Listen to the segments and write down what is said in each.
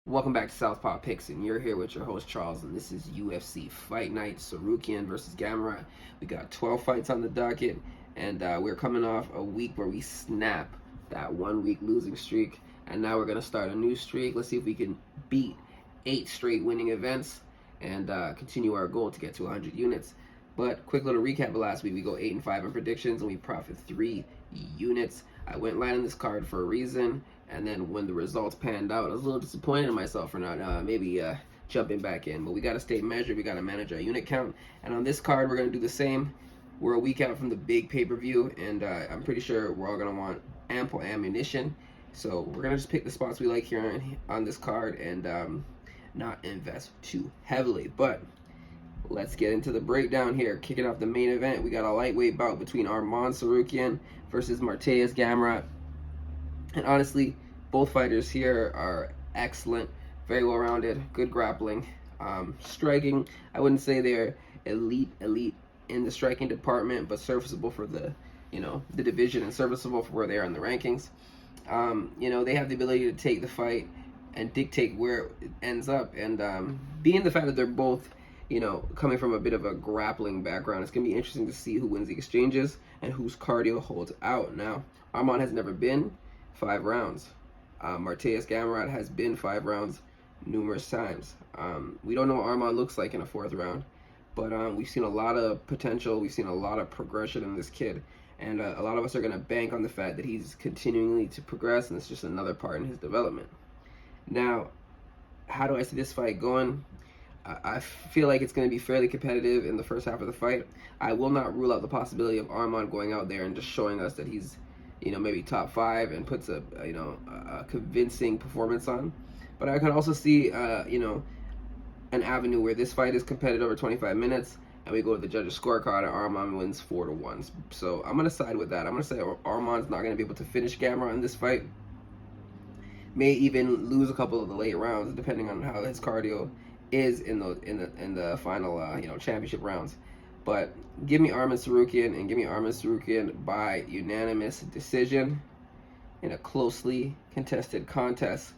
Welcome back to Southpaw Picks, and you're here with your host Charles, and this is UFC Fight Night, Tsarukyan versus Gamrot. We got 12 fights on the docket, and we're coming off a week where we snap that 1 week losing streak, and now we're going to start a new streak. Let's see if we can beat 8 straight winning events and continue our goal to get to 100 units. But quick little recap of last week: we go 8-5 in predictions, and we profit 3 units. I went light on this card for a reason, and then when the results panned out, I was a little disappointed in myself for not jumping back in. But we got to stay measured. We got to manage our unit count. And on this card, we're going to do the same. We're a week out from the big pay-per-view, and I'm pretty sure we're all going to want ample ammunition. So we're going to just pick the spots we like here on this card and not invest too heavily. But let's get into the breakdown here. Kicking off the main event, we got a lightweight bout between Arman Tsarukyan versus Mateusz Gamrot. And honestly, both fighters here are excellent, very well-rounded, good grappling. Striking, I wouldn't say they're elite in the striking department, but serviceable for the division and serviceable for where they are in the rankings. They have the ability to take the fight and dictate where it ends up. And being the fact that they're both coming from a bit of a grappling background, it's going to be interesting to see who wins the exchanges and whose cardio holds out. Now, Arman has never been 5 rounds. Mateusz Gamrot has been 5 rounds numerous times. We don't know what Arman looks like in a 4th round, but we've seen a lot of potential. We've seen a lot of progression in this kid, and a lot of us are going to bank on the fact that he's continuing to progress, and it's just another part in his development. Now, how do I see this fight going? I feel like it's going to be fairly competitive in the first half of the fight. I will not rule out the possibility of Arman going out there and just showing us that he's maybe top 5 and puts a convincing performance on. But I could also see an avenue where this fight is competitive over 25 minutes and we go to the judges' scorecard and Arman wins 4-1. So I'm gonna side with that. I'm gonna say Arman's not gonna be able to finish Gamrot in this fight. May even lose a couple of the late rounds depending on how his cardio is in the final championship rounds. But give me Arman Tsarukyan, and give me Arman Tsarukyan by unanimous decision in a closely contested contest.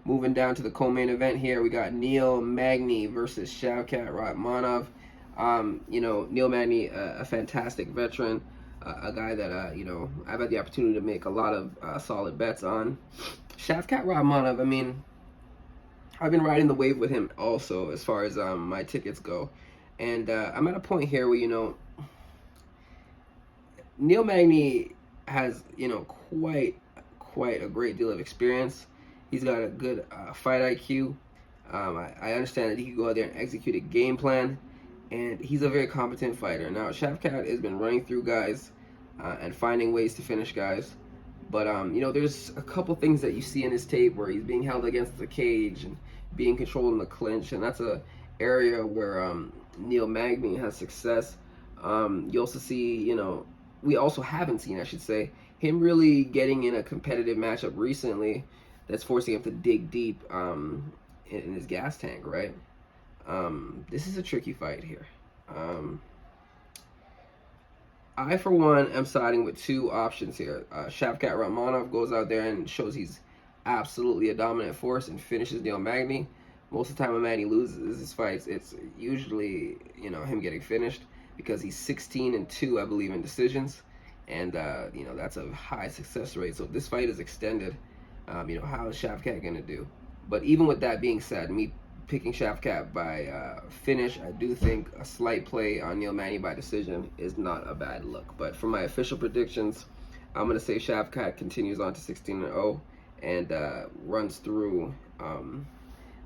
Moving down to the co-main event here, we got Neil Magny versus Shavkat Rakhmonov. Neil Magny, a fantastic veteran, a guy that I've had the opportunity to make a lot of solid bets on. Shavkat Rakhmonov, I mean, I've been riding the wave with him also as far as my tickets go. And I'm at a point here where, Neil Magny has, quite a great deal of experience. He's got a good fight IQ. I understand that he can go out there and execute a game plan. And he's a very competent fighter. Now, Shavkat has been running through guys and finding ways to finish guys. But, there's a couple things that you see in his tape where he's being held against the cage and being controlled in the clinch. And that's a area where Neil Magny has success. You also see, we also haven't seen, I should say, him really getting in a competitive matchup recently that's forcing him to dig deep in his gas tank, right? This is a tricky fight here. I, for one, am siding with 2 options here. Shavkat Rakhmonov goes out there and shows he's absolutely a dominant force and finishes Neil Magny. Most of the time when Magny loses his fights, it's usually, him getting finished because he's 16-2, I believe, in decisions. And, that's a high success rate. So if this fight is extended, how is Shavkat going to do? But even with that being said, me picking Shavkat by finish, I do think a slight play on Neil Magny by decision is not a bad look. But for my official predictions, I'm going to say Shavkat continues on to 16-0 and runs through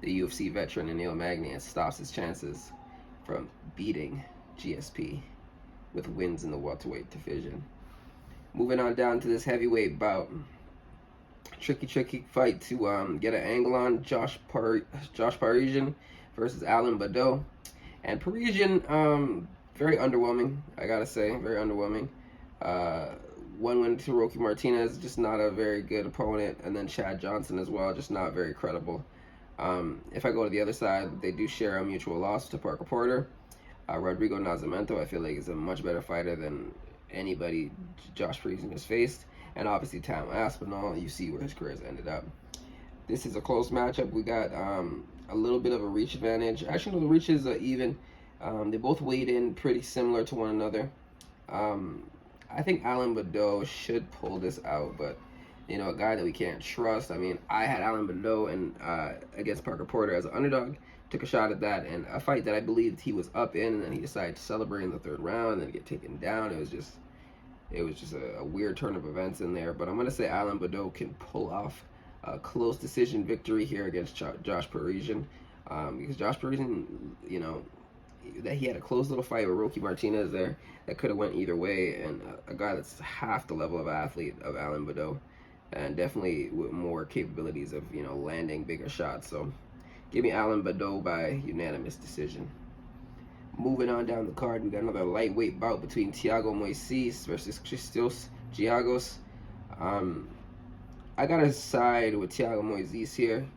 the UFC veteran in Neil Magny and stops his chances from beating GSP with wins in the welterweight division. Moving on down to this heavyweight bout. Tricky fight to get an angle on. Josh Parisian versus Alan Baudot. And Parisian, very underwhelming, I gotta say, very underwhelming. One win to Rocky Martinez, just not a very good opponent. And then Chad Johnson as well, just not very credible. If I go to the other side, they do share a mutual loss to Parker Porter. Rodrigo Nascimento, I feel like, is a much better fighter than anybody Josh Parisian has faced. And obviously Tam Aspinall, you see where his career has ended up. This is a close matchup. We got a little bit of a reach advantage. Actually, no, the reaches are even. They both weighed in pretty similar to one another. I think Alan Baudot should pull this out, but you know, a guy that we can't trust. I mean, I had Alan Baudot and against Parker Porter as an underdog. Took a shot at that, and a fight that I believed he was up in, and then he decided to celebrate in the third round and then get taken down. It was just a weird turn of events in there. But I'm gonna say Alan Baudot can pull off a close decision victory here against Josh Parisian, because Josh Parisian, you know, that he had a close little fight with Roque Martinez there that could have went either way, and a guy that's half the level of athlete of Alan Baudot, and definitely with more capabilities of, you know, landing bigger shots. So give me Alan Baudot by unanimous decision. Moving on down the card, we got another lightweight bout between Thiago Moisés versus Christos Giagos. I gotta side with Thiago Moisés here.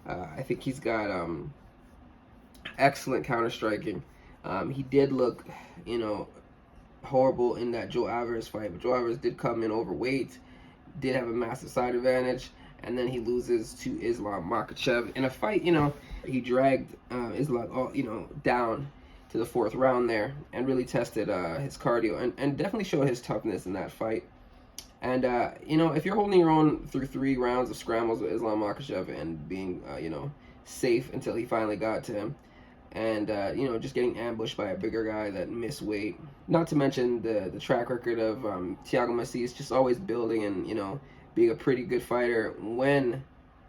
I think he's got excellent counter striking. He did look, you know, horrible in that Joe Alvarez fight, but Joe Alvarez did come in overweight, did have a massive side advantage, and then he loses to Islam Makhachev in a fight. You know, he dragged Islam, you know, down to the fourth round there, and really tested his cardio, and definitely showed his toughness in that fight. And you know, if you're holding your own through 3 rounds of scrambles with Islam Makhachev and being you know, safe until he finally got to him, and you know, just getting ambushed by a bigger guy that missed weight. Not to mention the track record of Thiago Moisés, just always building and, you know, being a pretty good fighter when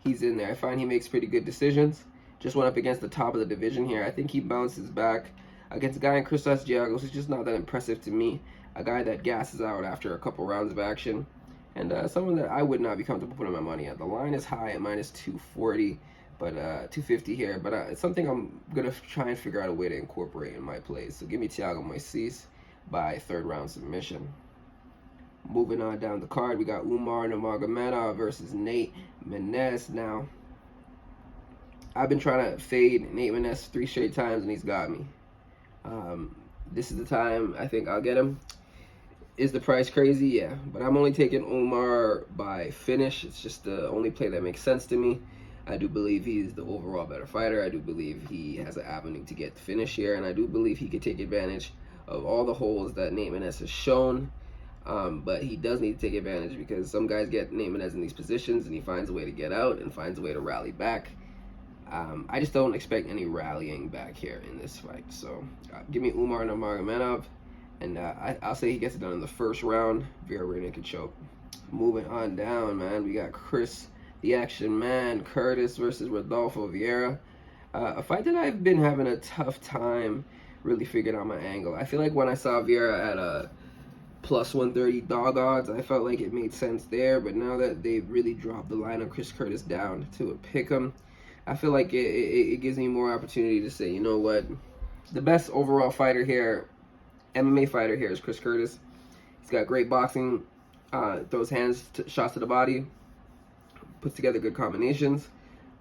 he's in there. I find he makes pretty good decisions. Just went up against the top of the division here. I think he bounces back against a guy in Christos Giagos who's just not that impressive to me. A guy that gasses out after a couple rounds of action, and someone that I would not be comfortable putting my money at. The line is high at minus 240. But 250 here, but it's something I'm gonna try and figure out a way to incorporate in my plays. So give me Thiago Moisés by 3rd round submission. Moving on down the card, we got Umar Nurmagomedov versus Nate Maness. Now, I've been trying to fade Nate Maness 3 straight times, and he's got me. This is the time I think I'll get him. Is the price crazy? Yeah, but I'm only taking Umar by finish. It's just the only play that makes sense to me. I do believe he's the overall better fighter. I do believe he has an avenue to get the finish here, and I do believe he could take advantage of all the holes that Nate Maness has shown. But he does need to take advantage, because some guys get Nate Maness in these positions and he finds a way to get out and finds a way to rally back. I just don't expect any rallying back here in this fight. So give me Umar Nurmagomedov, and I'll say he gets it done in the 1st round. Vieira could choke. Moving on down, man, we got Chris the Action Man Curtis versus Rodolfo Vieira. A fight that I've been having a tough time really figuring out my angle. I feel like when I saw Vieira at a plus 130 dog odds, I felt like it made sense there, but now that they've really dropped the line on Chris Curtis down to a pick 'em, I feel like it gives me more opportunity to say, you know what, the best overall fighter here, MMA fighter here, is Chris Curtis. He's got great boxing, throws shots to the body, puts together good combinations,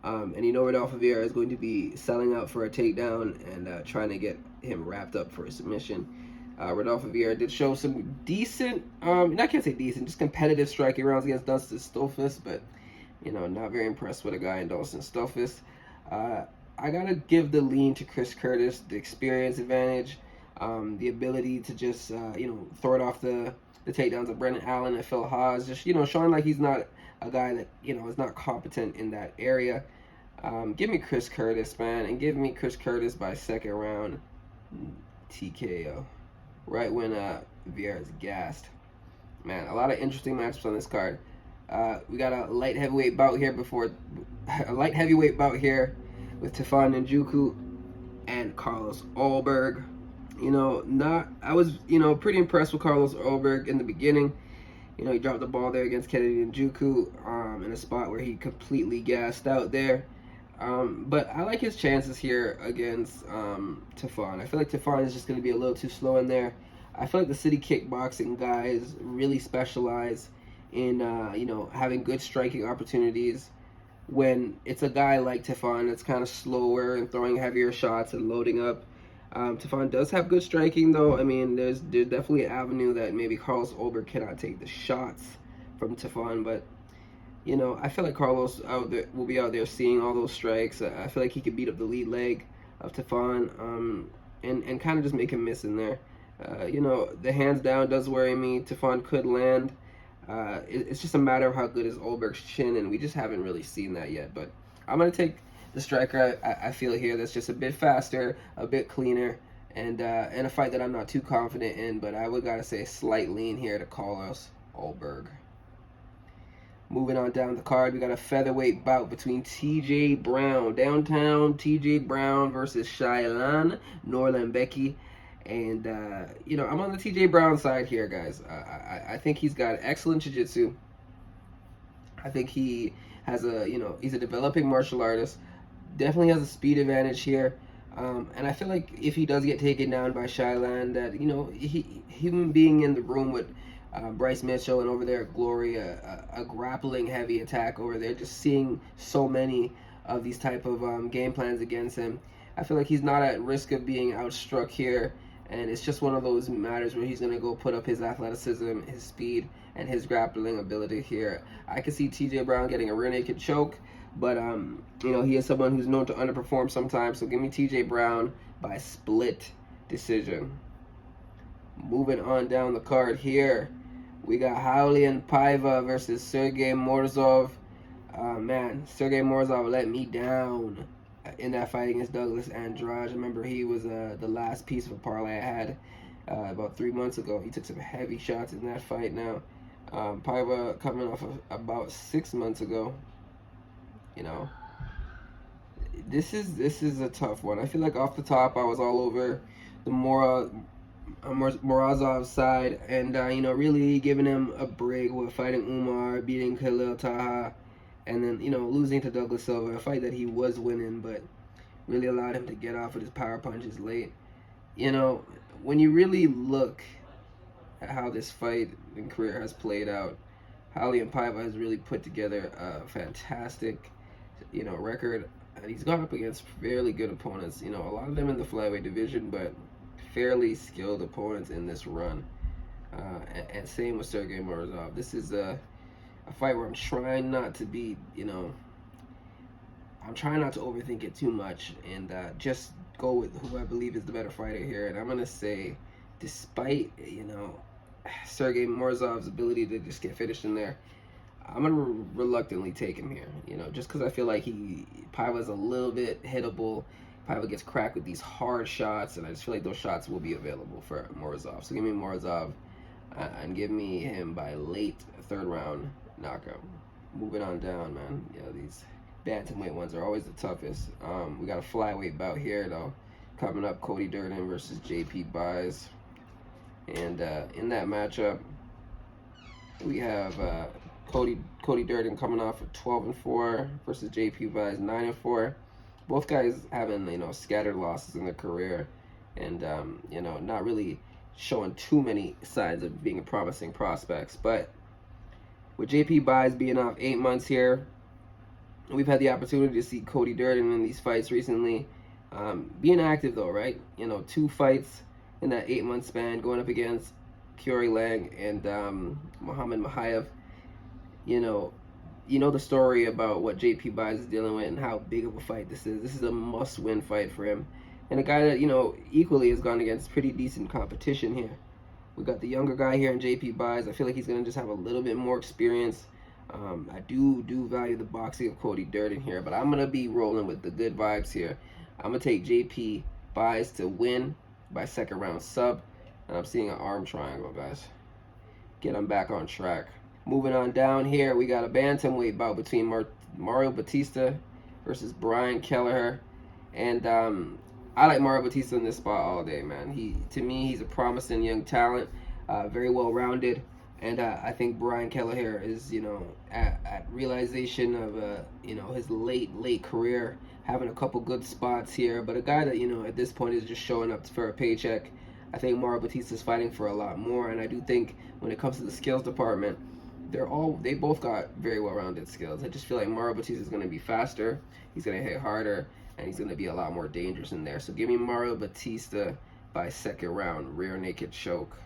and you know Rodolfo Vieira is going to be selling out for a takedown and trying to get him wrapped up for a submission. Rodolfo Vieira did show some decent, I can't say decent, just competitive striking rounds against Dustin Stolfus, but you know, not very impressed with a guy in Dustin Stolfus. I gotta give the lean to Chris Curtis, the experience advantage, the ability to just you know, throw it off the takedowns of Brendan Allen and Phil Haas, just, you know, showing like he's not a guy that, you know, is not competent in that area. Give me Chris Curtis, man, and give me Chris Curtis by 2nd round TKO, right when Vieira's gassed. Man, a lot of interesting matchups on this card. We got a light heavyweight bout here with Tafon Nchukwi and Carlos Ulberg. You know, I was, you know, pretty impressed with Carlos Ulberg in the beginning. You know, he dropped the ball there against Kennedy Nchukwi in a spot where he completely gassed out there. But I like his chances here against Tafon. I feel like Tafon is just going to be a little too slow in there. I feel like the city kickboxing guys really specialize in, you know, having good striking opportunities when it's a guy like Tafon that's kind of slower and throwing heavier shots and loading up. Tafon does have good striking, though. I mean, there's definitely an avenue that maybe Carlos Ulberg cannot take the shots from Tafon, but I feel like Carlos out there will be out there seeing all those strikes. I feel like he could beat up the lead leg of Tafon, and kind of just make him miss in there. The hands down does worry me. Tafon could land. It's just a matter of how good is Ulberg's chin, and we just haven't really seen that yet. But I'm gonna take the striker I feel here that's just a bit faster, a bit cleaner, and a fight that I'm not too confident in. But I would gotta say a slight lean here to Carlos Ulberg. Moving on down the card, we got a featherweight bout between T.J. Brown, downtown T.J. Brown versus Shayilan, Nuerdanbieke. And, I'm on the T.J. Brown side here, guys. I think he's got excellent jiu-jitsu. I think he has he's a developing martial artist. Definitely has a speed advantage here. And I feel like if he does get taken down by Shayilan, that, him being in the room with Bryce Mitchell and over there at Glory, a grappling heavy attack over there, just seeing so many of these type of game plans against him, I feel like he's not at risk of being outstruck here, and it's just one of those matters where he's going to go put up his athleticism, his speed, and his grappling ability here. I can see TJ Brown getting a rear naked choke, but he is someone who's known to underperform sometimes, so give me TJ Brown by split decision. Moving on down the card here, we got Raulian Paiva versus Sergey Morozov. Sergey Morozov let me down in that fight against Douglas Andrade. I remember he was the last piece of a parlay I had about 3 months ago. He took some heavy shots in that fight now. Paiva coming off of about 6 months ago. This is a tough one. I feel like off the top I was all over the Morozov's side, and really giving him a break with fighting Umar, beating Kelleher, and then losing to Douglas Silva, a fight that he was winning, but really allowed him to get off with his power punches late. When you really look at how this fight and career has played out, Raulian Paiva has really put together a fantastic record, and he's gone up against fairly good opponents. A lot of them in the flyweight division, but fairly skilled opponents in this run. And same with Sergey Morozov. This is a fight where I'm trying not to be, I'm trying not to overthink it too much, and just go with who I believe is the better fighter here. And I'm going to say, despite, Sergey Morozov's ability to just get finished in there, I'm going to reluctantly take him here, just because I feel like Paiva's a little bit hittable. Paiva gets cracked with these hard shots, and I just feel like those shots will be available for Morozov. So give me Morozov, and give me him by late third round knockout. Moving on down, man. These bantamweight ones are always the toughest. We got a flyweight bout here, though. Coming up, Cody Durden versus JP Buys. And in that matchup, we have Cody Durden coming off of 12-4 versus JP Buys 9-4. Both guys having scattered losses in their career, and not really showing too many signs of being promising prospects. But with JP Buys being off 8 months here, we've had the opportunity to see Cody Durden in these fights recently, being active though, right? 2 fights in that 8-month span, going up against Kiori Lang and Muhammad Mahayev. The story about what JP Buys is dealing with and how big of a fight this is. This is a must-win fight for him, and a guy that equally has gone against pretty decent competition here. We got the younger guy here in JP Buys. I feel like he's gonna just have a little bit more experience. I do value the boxing of Cody Durden here, but I'm gonna be rolling with the good vibes here. I'm gonna take JP Buys to win by second round sub, and I'm seeing an arm triangle, guys. Get him back on track. Moving on down here, we got a bantamweight bout between Mario Bautista versus Brian Kelleher, and I like Mario Bautista in this spot all day, man. To me, he's a promising young talent, very well rounded, and I think Brian Kelleher is at realization of his late career, having a couple good spots here, but a guy that at this point is just showing up for a paycheck. I think Mario Bautista is fighting for a lot more, and I do think when it comes to the skills department, they both got very well-rounded skills. I just feel like Mario Bautista is going to be faster, he's going to hit harder, and he's going to be a lot more dangerous in there. So give me Mario Bautista by second round, rear naked choke.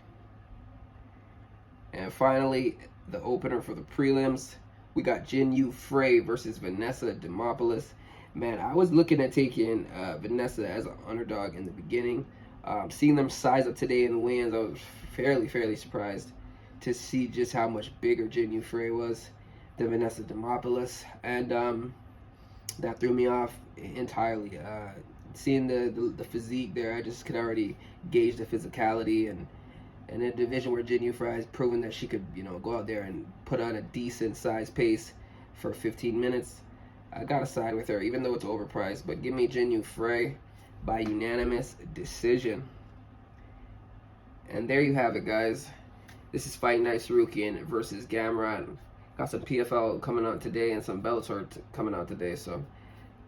And finally, the opener for the prelims, We got Jinh Frey versus Vanessa Demopoulos. Man, I was looking at taking Vanessa as an underdog in the beginning. Seeing them size up today in the weigh-ins, I was fairly surprised to see just how much bigger Jinh Frey was than Vanessa Demopoulos, and that threw me off entirely. Seeing the physique there, I just could already gauge the physicality, and in a division where Jinh Frey has proven that she could, go out there and put on a decent size pace for 15 minutes, I gotta side with her, even though it's overpriced. But give me Jinh Frey by unanimous decision. And there you have it, guys. This is Fight Night Tsarukyan versus Gamrot. Got some PFL coming out today and some Bellator coming out today, so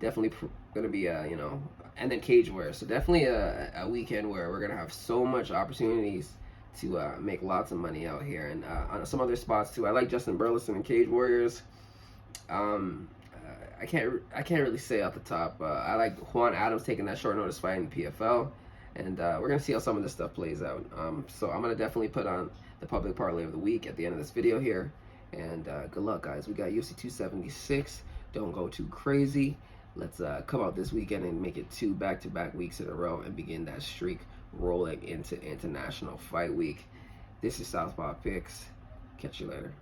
definitely gonna be and then Cage Warrior. So definitely a weekend where we're gonna have so much opportunities to make lots of money out here, and on some other spots too. I like Justin Burleson and Cage Warriors. I can't really say off the top. I like Juan Adams taking that short notice fight in the PFL, and we're gonna see how some of this stuff plays out. So I'm gonna definitely put on the public parlay of the week at the end of this video here. And good luck, guys. We got UFC 276. Don't go too crazy. Let's come out this weekend and make it 2 back-to-back weeks in a row and begin that streak rolling into International Fight Week. This is Southpaw Picks. Catch you later.